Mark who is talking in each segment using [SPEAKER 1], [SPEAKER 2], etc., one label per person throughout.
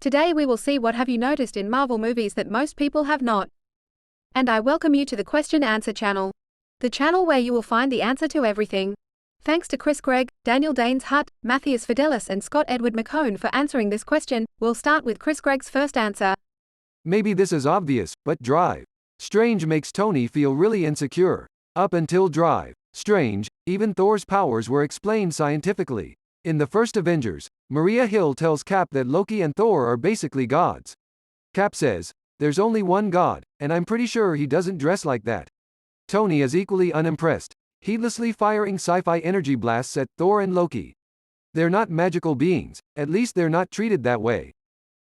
[SPEAKER 1] Today we will see what have you noticed in Marvel movies that most people have not. And I welcome you to the Question Answer channel. The channel where you will find the answer to everything. Thanks to Chris Gregg, Daniel Danes Hutt, Matthias Fidelis and Scott Edward McCone for answering this question. We'll start with Chris Gregg's first answer.
[SPEAKER 2] Maybe this is obvious, but Drive. Strange makes Tony feel really insecure. Up until Drive. Strange, even Thor's powers were explained scientifically. In the first Avengers, Maria Hill tells Cap that Loki and Thor are basically gods. Cap says, "There's only one god, and I'm pretty sure he doesn't dress like that." Tony is equally unimpressed, heedlessly firing sci-fi energy blasts at Thor and Loki. They're not magical beings, at least they're not treated that way.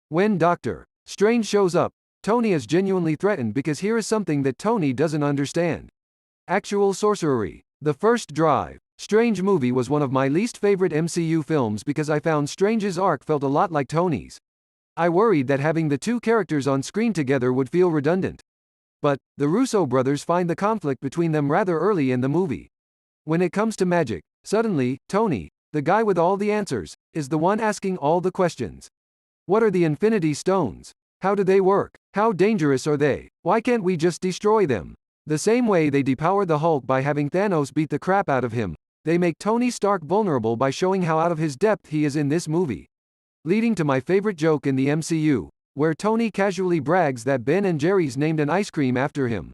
[SPEAKER 2] When Doctor Strange shows up, Tony is genuinely threatened because here is something that Tony doesn't understand. Actual sorcerery. The first Drive. Strange movie was one of my least favorite MCU films because I found Strange's arc felt a lot like Tony's. I worried that having the two characters on screen together would feel redundant. But, the Russo brothers find the conflict between them rather early in the movie. When it comes to magic, suddenly, Tony, the guy with all the answers, is the one asking all the questions. What are the Infinity Stones? How do they work? How dangerous are they? Why can't we just destroy them? The same way they depower the Hulk by having Thanos beat the crap out of him, they make Tony Stark vulnerable by showing how out of his depth he is in this movie. Leading to my favorite joke in the MCU, where Tony casually brags that Ben & Jerry's named an ice cream after him.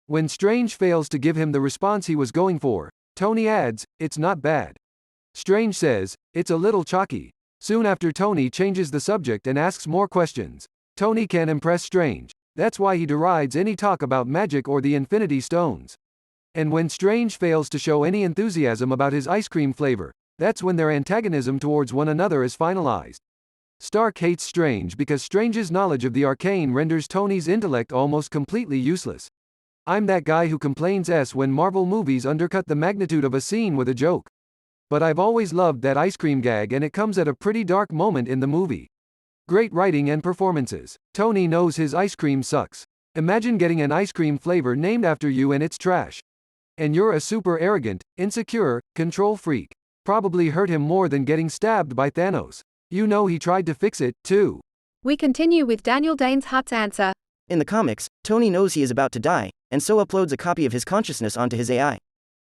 [SPEAKER 2] When Strange fails to give him the response he was going for, Tony adds, "It's not bad." Strange says, "It's a little chalky." Soon after Tony changes the subject and asks more questions. Tony can't impress Strange. That's why he derides any talk about magic or the Infinity Stones. And when Strange fails to show any enthusiasm about his ice cream flavor, that's when their antagonism towards one another is finalized. Stark hates Strange because Strange's knowledge of the arcane renders Tony's intellect almost completely useless. I'm that guy who complains when Marvel movies undercut the magnitude of a scene with a joke. But I've always loved that ice cream gag, and it comes at a pretty dark moment in the movie. Great writing and performances. Tony knows his ice cream sucks. Imagine getting an ice cream flavor named after you and it's trash. And you're a super arrogant, insecure, control freak. Probably hurt him more than getting stabbed by Thanos. You know he tried to fix it, too.
[SPEAKER 1] We continue with Daniel Danes Hutt's answer.
[SPEAKER 3] In the comics, Tony knows he is about to die, and so uploads a copy of his consciousness onto his AI.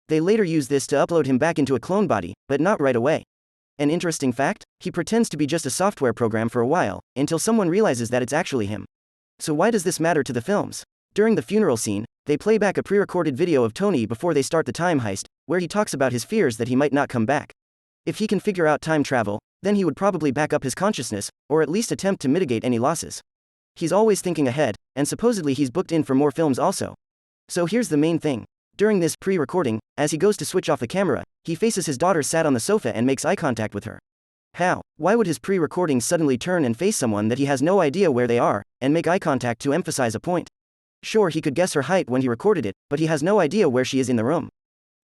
[SPEAKER 3] They later use this to upload him back into a clone body, but not right away. An interesting fact, he pretends to be just a software program for a while, until someone realizes that it's actually him. So why does this matter to the films? During the funeral scene, they play back a pre-recorded video of Tony before they start the time heist, where he talks about his fears that he might not come back. If he can figure out time travel, then he would probably back up his consciousness, or at least attempt to mitigate any losses. He's always thinking ahead, and supposedly he's booked in for more films also. So here's the main thing. During this pre-recording, as he goes to switch off the camera, he faces his daughter sat on the sofa and makes eye contact with her. How? Why would his pre-recording suddenly turn and face someone that he has no idea where they are, and make eye contact to emphasize a point? Sure, he could guess her height when he recorded it, but he has no idea where she is in the room.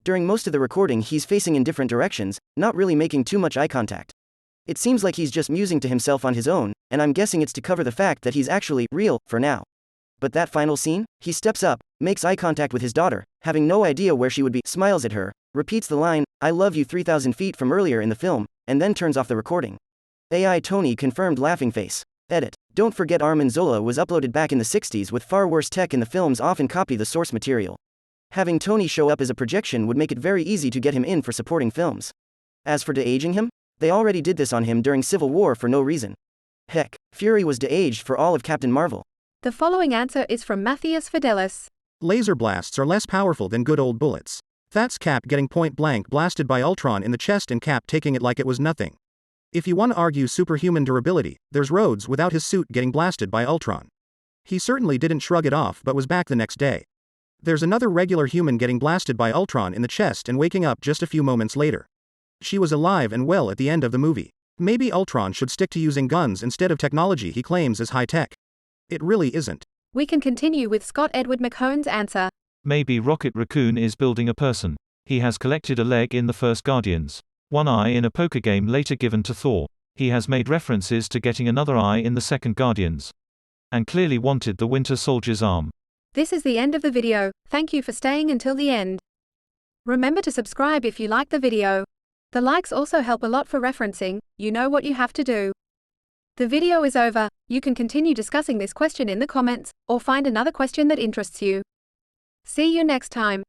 [SPEAKER 3] During most of the recording he's facing in different directions, not really making too much eye contact. It seems like he's just musing to himself on his own, and I'm guessing it's to cover the fact that he's actually real, for now. But that final scene, he steps up, makes eye contact with his daughter, having no idea where she would be, smiles at her, repeats the line, "I love you" 3,000 feet from earlier in the film, and then turns off the recording. AI Tony confirmed laughing face. Edit. Don't forget Armin Zola was uploaded back in the 60s with far worse tech, and the films often copy the source material. Having Tony show up as a projection would make it very easy to get him in for supporting films. As for de-aging him, they already did this on him during Civil War for no reason. Heck, Fury was de-aged for all of Captain Marvel.
[SPEAKER 1] The following answer is from Matthias Fidelis.
[SPEAKER 4] Laser blasts are less powerful than good old bullets. That's Cap getting point-blank blasted by Ultron in the chest and Cap taking it like it was nothing. If you want to argue superhuman durability, there's Rhodes without his suit getting blasted by Ultron. He certainly didn't shrug it off but was back the next day. There's another regular human getting blasted by Ultron in the chest and waking up just a few moments later. She was alive and well at the end of the movie. Maybe Ultron should stick to using guns instead of technology he claims is high-tech. It really isn't.
[SPEAKER 1] We can continue with Scott Edward McCone's answer.
[SPEAKER 5] Maybe Rocket Raccoon is building a person. He has collected a leg in the first Guardians. One eye in a poker game later given to Thor. He has made references to getting another eye in the second Guardians. And clearly wanted the Winter Soldier's arm.
[SPEAKER 1] This is the end of the video. Thank you for staying until the end. Remember to subscribe if you like the video. The likes also help a lot for referencing. You know what you have to do. The video is over. You can continue discussing this question in the comments, or find another question that interests you. See you next time.